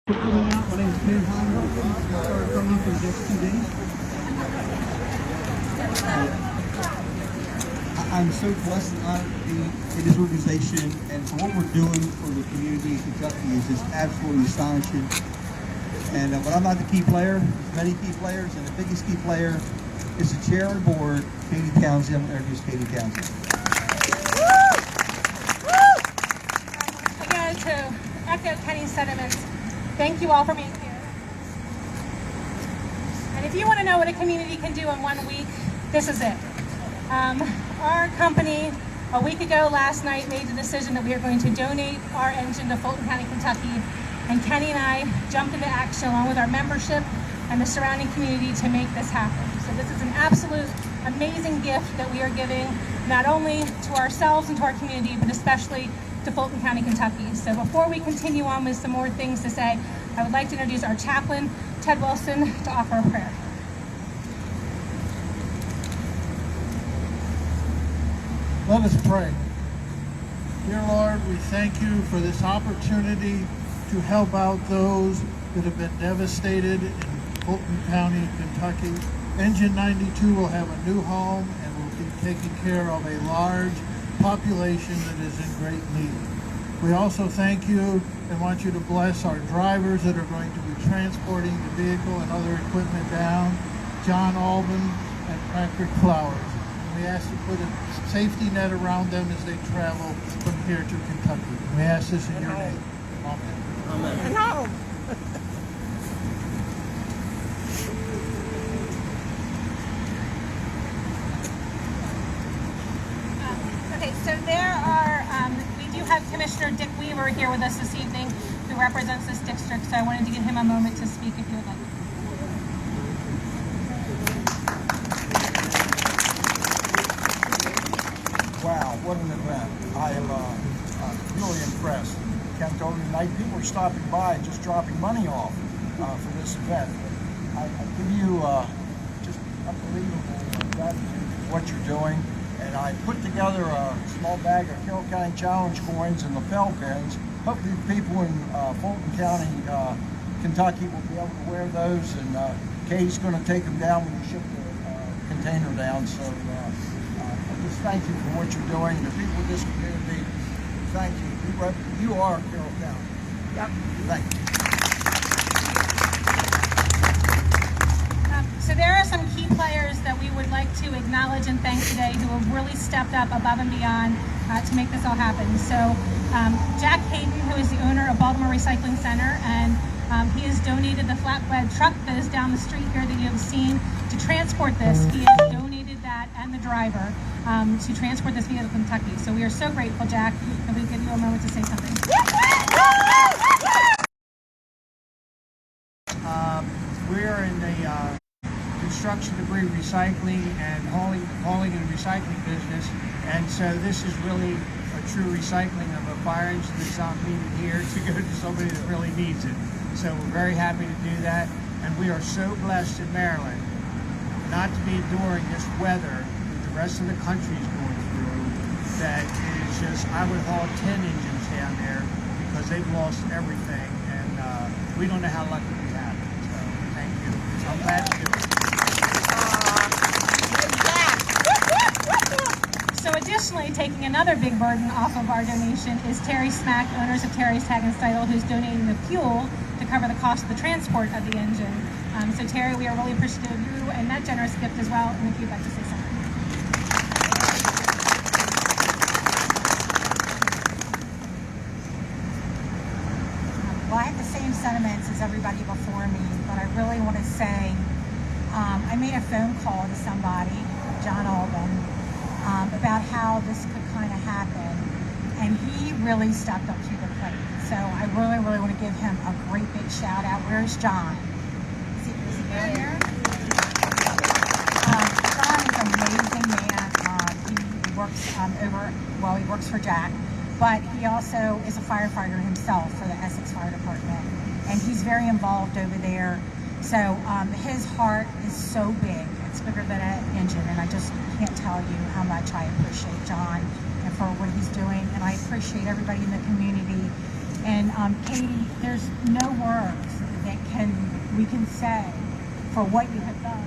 Coming out. My name is Vaughan. I started training for the next 2 days. I'm so blessed and honored to be in this organization, and for what we're doing for the community in Kentucky is just absolutely astonishing. And but I'm not the key player. There's many key players, and the biggest key player is the chair of the board, Katie Townsend. I'm going to introduce Katie Townsend. Again, to echo Kenny's sentiments, thank you all for being here. And if you want to know what a community can do in 1 week, this is it. Our company, a week ago last night, made the decision that we are going to donate our engine to Fulton County, Kentucky. And Kenny and I jumped into action along with our membership and the surrounding community to make this happen. So this is an absolute amazing gift that we are giving not only to ourselves and to our community, but especially to Fulton County, Kentucky. So before we continue on with some more things to say, I would like to introduce our chaplain, Ted Wilson, to offer a prayer. Let us pray. Dear Lord, we thank you for this opportunity to help out those that have been devastated in Fulton County, Kentucky. Engine 92 will have a new home and will be taking care of a large population that is in great need. We also thank you and want you to bless our drivers that are going to be transporting the vehicle and other equipment down, John Alban and Patrick Flowers. And we ask you to put a safety net around them as they travel from here to Kentucky. We ask this in your name. Amen. Amen. And home. Okay, so there are, we do have Commissioner Dick Weaver here with us this evening who represents this district, so I wanted to give him a moment to speak if you would like. Wow, what an event. I am really impressed. Capt over tonight, people are stopping by and just dropping money off for this event. I give you just unbelievable gratitude for what you're doing. And I put together a small bag of Carroll County Challenge coins and lapel pins. Hopefully people in Fulton County, Kentucky will be able to wear those, and Katie's going to take them down when you ship the container down. So just thank you for what you're doing. The people of this community, thank you. You are Carroll County. Yep. Thank you. So there are some key players that we would like to acknowledge and thank today who have really stepped up above and beyond to make this all happen. So Jack Hayden, who is the owner of Baltimore Recycling Center, and he has donated the flatbed truck that is down the street here that you have seen to transport this. He has donated that and the driver to transport this via Kentucky. So we are so grateful, Jack, and we'll give you a moment to say something. We're in the construction debris recycling and hauling and recycling business, and so this is really a true recycling of a fire engine that's not needed here to go to somebody that really needs it. So we're very happy to do that, and we are so blessed in Maryland not to be enduring this weather that the rest of the country is going through, that it is just, I would haul 10 engines down there because they've lost everything, and we don't know how lucky we have. So thank you. I'm glad to do it. So additionally, taking another big burden off of our donation is Terry Smack, owners of Terry's Tag and Title, who's donating the fuel to cover the cost of the transport of the engine. So Terry, we are really appreciative of you and that generous gift as well, and if you'd like to say something. Well, I have the same sentiments as everybody before me, but I really want to say I made a phone call to somebody, John Alban, about how this could kind of happen, and he really stepped up to the plate. So I really, really want to give him a great big shout out. Where's John? Is he down here? John is an amazing man. He works he works for Jack, but he also is a firefighter himself for the Essex Fire Department, and he's very involved over there. So his heart is so big. It's bigger than an engine, and I just can't tell you how much I appreciate John and for what he's doing, and I appreciate everybody in the community. And Katie, there's no words we can say for what you have done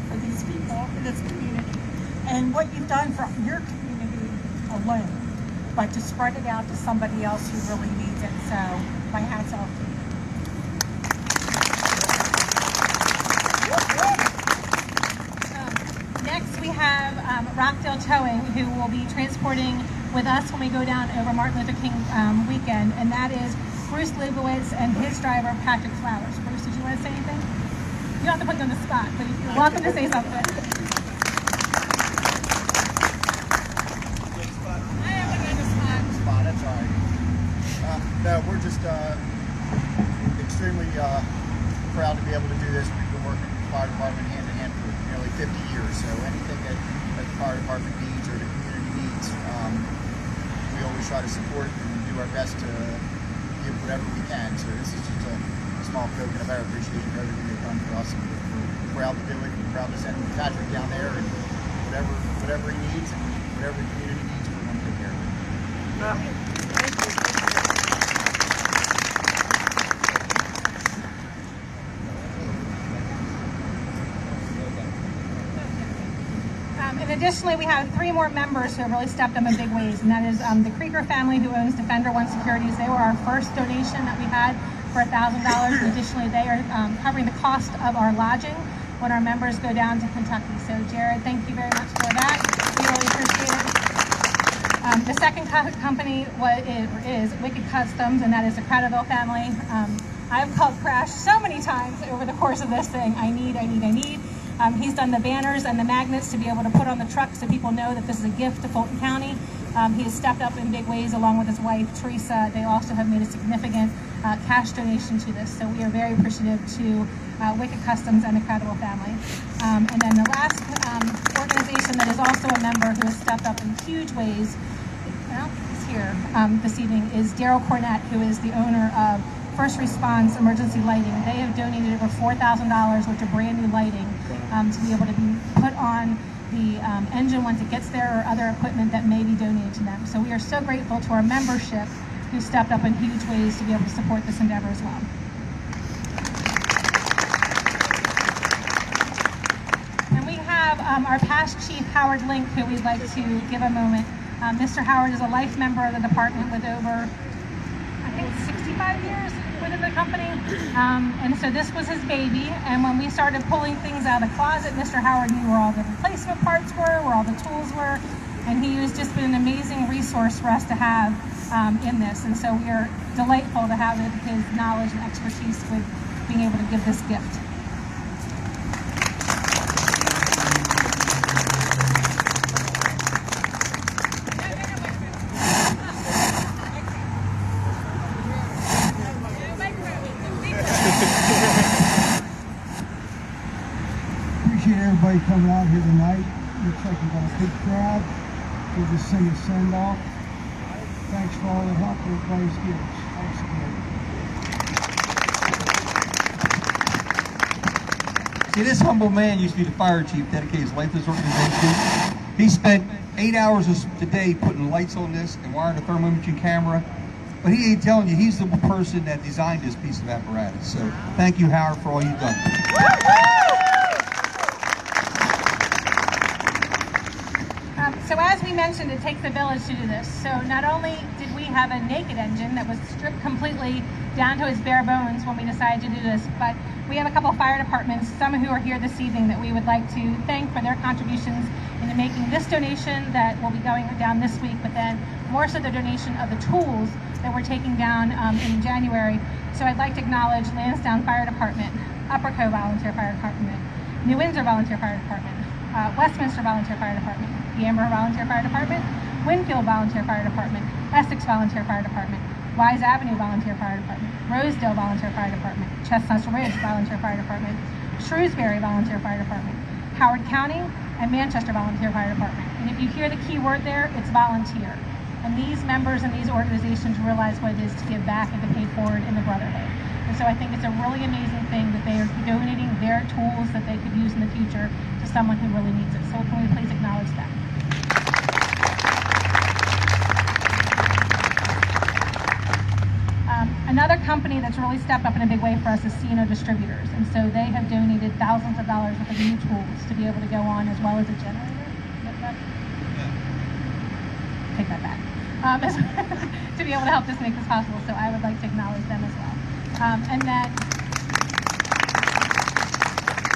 for these people in this community and what you've done for your community alone, but to spread it out to somebody else who really needs it. So my hat's off to you. Next, we have Rockdale Towing, who will be transporting with us when we go down over Martin Luther King weekend, and that is Bruce Leibowitz and his driver, Patrick Flowers. Bruce, did you want to say anything? You don't have to put you on the spot, but you're welcome to say something. I am on the spot. That's all right. No, we're just extremely proud to be able to do this. We've been working with the fire department hand in hand for nearly 50 years, so anything that the fire department needs or the community needs, we always try to support and do our best to give whatever we can. So this is just a small token of our appreciation for everything they've done for us, and we're proud to do it. We're proud to send Patrick down there, and whatever he needs and whatever the community needs, we're going to take care of it. And additionally, we have 3 more members who have really stepped up in big ways, and that is the Krieger family, who owns Defender One Securities. They were our first donation that we had for $1,000. Additionally, they are covering the cost of our lodging when our members go down to Kentucky. So, Jared, thank you very much for that. We really appreciate it. The second company is Wicked Customs, and that is the Cradaville family. I've called Crash so many times over the course of this thing. I need. He's done the banners and the magnets to be able to put on the truck so people know that this is a gift to Fulton County. He has stepped up in big ways along with his wife, Teresa. They also have made a significant cash donation to this. So we are very appreciative to Wicked Customs and the Cradaville family. And then the last organization that is also a member who has stepped up in huge ways, he's here this evening, is Daryl Cornett, who is the owner of First Response Emergency Lighting. They have donated over $4,000 worth of brand new lighting to be able to be put on the engine once it gets there, or other equipment that may be donated to them. So we are so grateful to our membership who stepped up in huge ways to be able to support this endeavor as well. And we have our past chief, Howard Link, who we'd like to give a moment. Mr. Howard is a life member of the department with over, I think, 65 years within the company. And so this was his baby. And when we started pulling things out of the closet, Mr. Howard knew where all the replacement parts were, where all the tools were. And he has just been an amazing resource for us to have in this. And so we are delightful to have his knowledge and expertise with being able to give this gift. Appreciate everybody coming out here tonight. Looks like we've got a big crowd. We'll just sing a send-off. Thanks for all the help everybody's given us. Thanks again. See, this humble man used to be the fire chief, dedicated his life to this organization. He spent 8 hours a day putting lights on this and wiring a thermal imaging camera. But he ain't telling you, he's the person that designed this piece of apparatus. So thank you, Howard, for all you've done. So as we mentioned, it takes a village to do this. So not only did we have a naked engine that was stripped completely down to its bare bones when we decided to do this, but we have a couple fire departments, some who are here this evening, that we would like to thank for their contributions into making this donation that will be going down this week, but then more so the donation of the tools that we're taking down in January. So I'd like to acknowledge Lansdowne Fire Department, Upper Co Volunteer Fire Department, New Windsor Volunteer Fire Department, Westminster Volunteer Fire Department, the Amber Volunteer Fire Department, Winfield Volunteer Fire Department, Essex Volunteer Fire Department, Wise Avenue Volunteer Fire Department, Rosedale Volunteer Fire Department, Chestnut Ridge Volunteer Fire Department, Shrewsbury Volunteer Fire Department, Howard County, and Manchester Volunteer Fire Department. And if you hear the key word there, it's volunteer. And these members and these organizations realize what it is to give back and to pay forward in the brotherhood. And so I think it's a really amazing thing that they are donating their tools that they could use in the future to someone who really needs it. So can we please acknowledge that? Another company that's really stepped up in a big way for us is C&O Distributors, and so they have donated thousands of dollars worth of new tools to be able to go on, as well as a generator. Is that correct? Take that back. To be able to help us make this possible, so I would like to acknowledge them as well. And then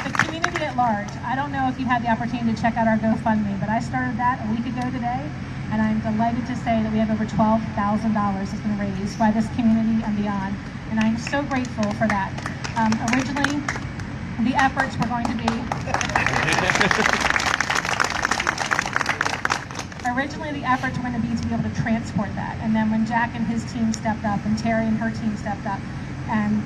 the community at large. I don't know if you had the opportunity to check out our GoFundMe, but I started that a week ago today, and I'm delighted to say that we have over $12,000 that's been raised by this community and beyond, and I'm so grateful for that. Originally, the efforts were going to be... Originally, the efforts were going to be able to transport that, and then when Jack and his team stepped up, and Terry and her team stepped up, and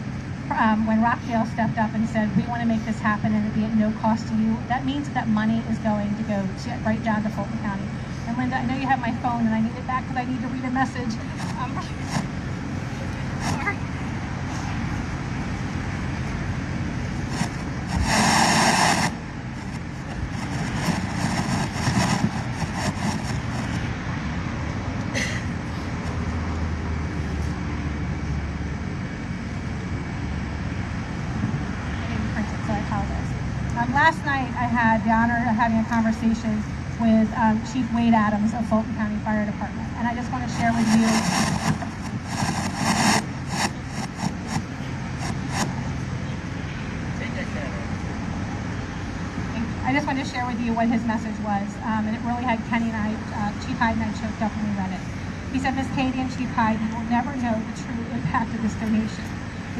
when Rockdale stepped up and said, we want to make this happen and it be at no cost to you, that means that money is going to go right down to Fulton County. And Linda, I know you have my phone and I need it back because I need to read a message. Sorry. Last night I had the honor of having a conversation with Chief Wade Adams of Fulton County Fire Department, and I just want to share with you what his message was, and it really had Kenny and I, Chief Hyde and I choked up when we read it. He said, Miss Katie and Chief Hyde, you will never know the true impact of this donation.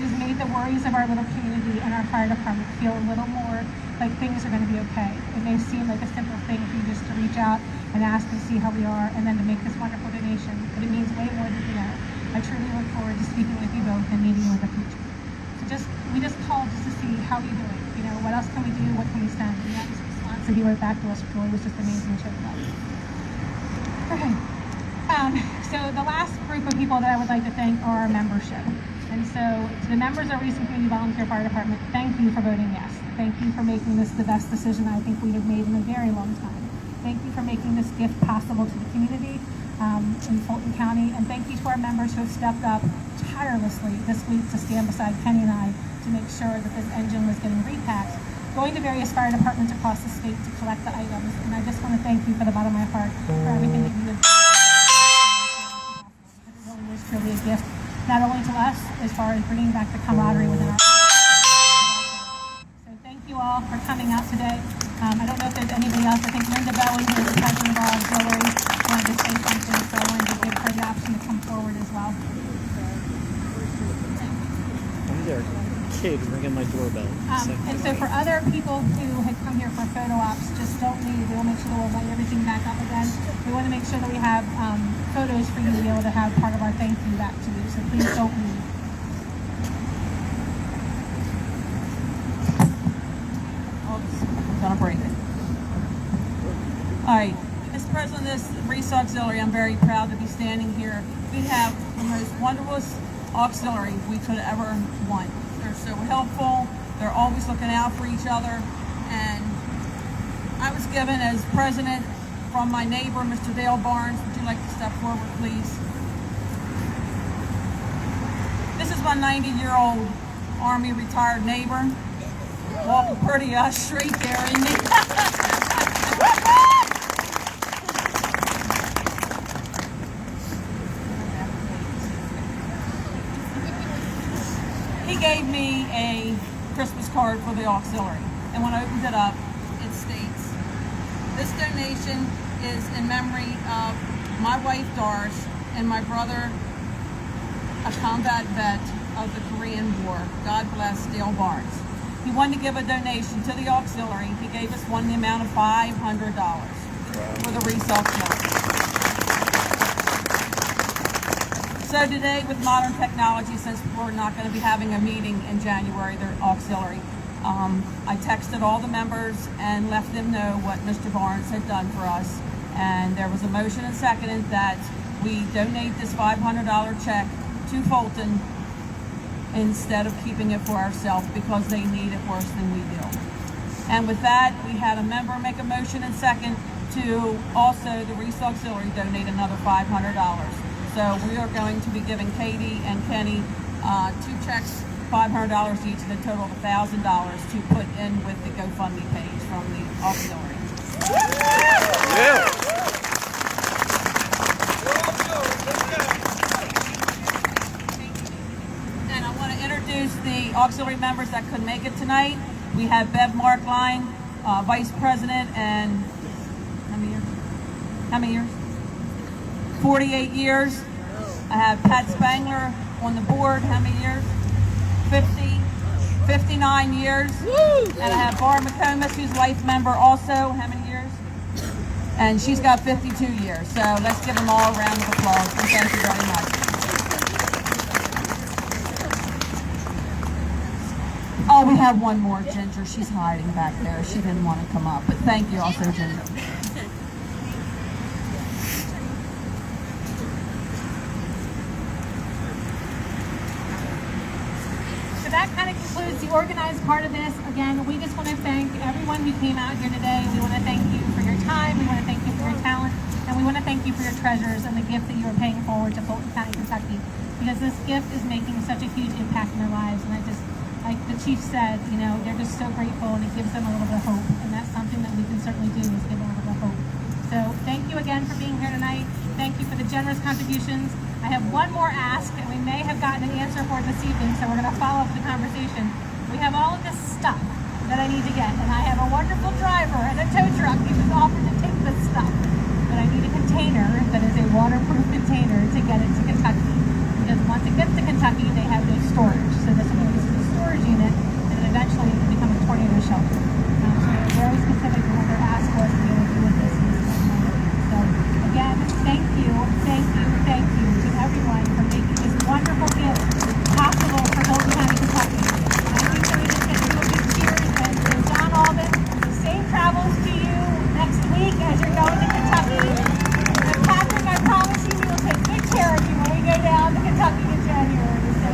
It has made the worries of our little community and our fire department feel a little more like things are going to be okay. It may seem like a simple thing for you just to reach out and ask and see how we are, and then to make this wonderful donation, but it means way more than you know. I truly look forward to speaking with you both and meeting you in the future. So we just called just to see how you're doing. You know, what else can we do? What can we send? And that was a response that he wrote back to us, which really was just amazing to check out. Okay. So the last group of people that I would like to thank are our membership. And so to the members of Reese Community Volunteer Fire Department, thank you for voting yes. Thank you for making this the best decision I think we have made in a very long time. Thank you for making this gift possible to the community in Fulton County. And thank you to our members who have stepped up tirelessly this week to stand beside Kenny and I to make sure that this engine was getting repacked, going to various fire departments across the state to collect the items. And I just want to thank you from the bottom of my heart for everything that you have done. It really is truly a gift, not only to us, as far as bringing back the camaraderie within our all for coming out today. I don't know if there's anybody else. I think Linda Bowen, who is the president of our auxiliary, wanted to say something, so I wanted to give her the option to come forward as well. I'm there. Kid ringing my doorbell. And so for other people who had come here for photo ops, just don't leave. We'll make sure that we'll light everything back up again. We want to make sure that we have photos for you to be able to have part of our thank you back to you, so please don't leave. Gonna break it. All right, Mr. President, this Reese Auxiliary, I'm very proud to be standing here. We have the most wonderful auxiliary we could ever want. They're so helpful. They're always looking out for each other. And I was given as president from my neighbor, Mr. Dale Barnes. Would you like to step forward, please? This is my 90-year-old Army retired neighbor. Walking pretty straight there, isn't he? He gave me a Christmas card for the auxiliary, and when I opened it up, it states, this donation is in memory of my wife Doris and my brother, a combat vet of the Korean War. God bless Dale Barnes. He wanted to give a donation to the auxiliary. He gave us one in the amount of $500 for the Reese Auxiliary. So today, with modern technology, since we're not going to be having a meeting in January, the auxiliary, I texted all the members and left them know what Mr. Barnes had done for us. And there was a motion and seconded that we donate this $500 check to Fulton instead of keeping it for ourselves, because they need it worse than we do. And with that, we had a member make a motion and second to also the Reese Auxiliary donate another $500. So we are going to be giving Katie and Kenny 2 checks, $500 each, and a total of $1,000 to put in with the GoFundMe page from the auxiliary. And I want to introduce the auxiliary members that couldn't make it tonight. We have Bev Markline, Vice President, and how many years? 48 years. I have Pat Spangler on the board. How many years? 59 years. And I have Barb McComas, who's life member also. How many years? And she's got 52 years. So let's give them all a round of applause. And thank you very much. Oh, we have one more, Ginger. She's hiding back there. She didn't want to come up. But thank you also, Ginger. So that kind of concludes the organized part of this. Again, we just want to thank everyone who came out here today. We want to thank you for your time. We want to thank you for your talent. And we want to thank you for your treasures and the gift that you are paying forward to Fulton County, Kentucky. Because this gift is making such a huge impact in their lives. And I just, like the chief said, you know, they're just so grateful, and it gives them a little bit of hope. And that's something that we can certainly do, is give them a little bit of hope. So thank you again for being here tonight. Thank you for the generous contributions. I have one more ask, and we may have gotten an answer for it this evening, so we're going to follow up the conversation. We have all of this stuff that I need to get, and I have a wonderful driver and a tow truck who has offered to take this stuff. But I need a container that is a waterproof container to get it to Kentucky. Because once it gets to Kentucky, they have no storage. So this will be used as a storage unit, and then eventually it will become a tornado shelter. So they're very specific in what their ask was to be able to do with this. So again, thank you to everyone for making this wonderful gift possible for Fulton County, Kentucky. And I think that we just get to do a big cheers, and John Alden, safe travels to you next week as you're going to Kentucky. And Patrick, I promise you we will take good care of you when we go down to Kentucky in January. So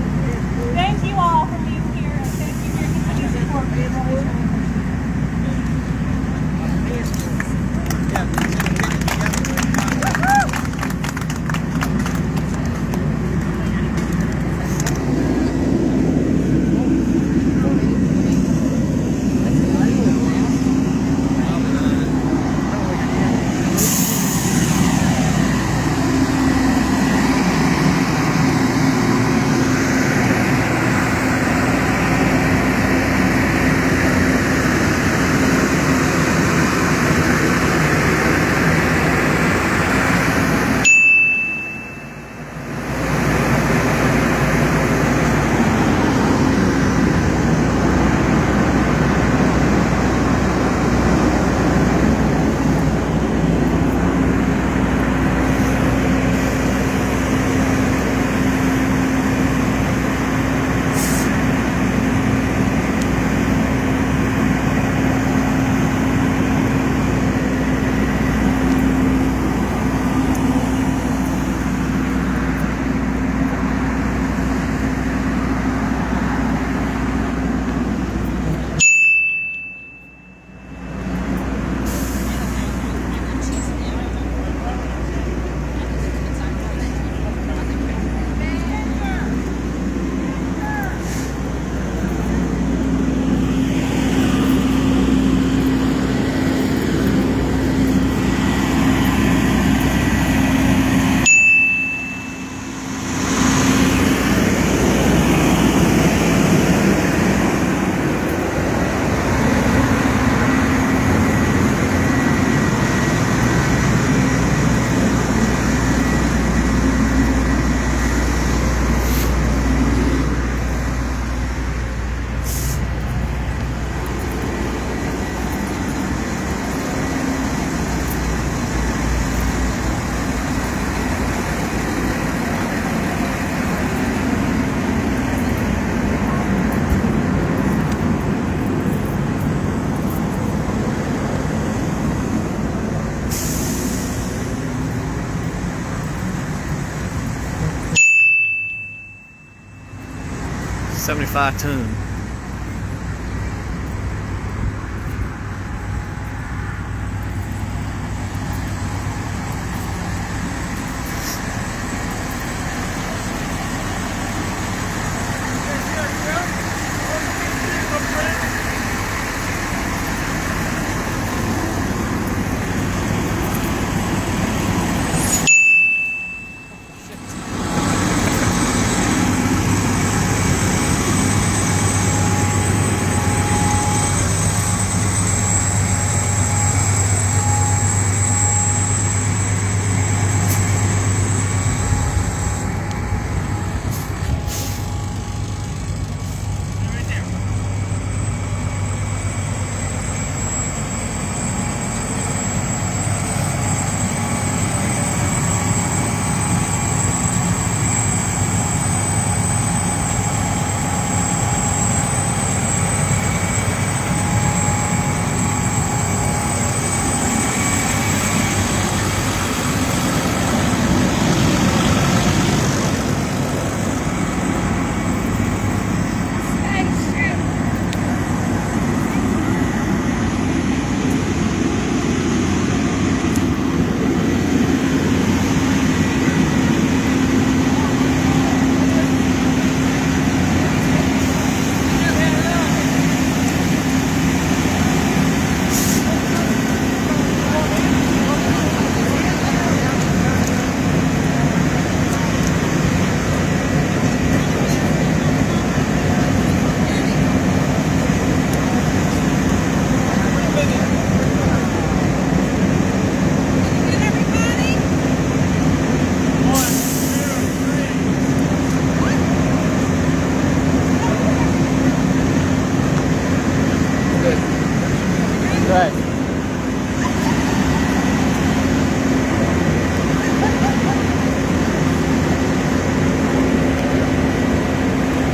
thank you all for being here, and thank you for your continued support. We really appreciate it. $75 ton.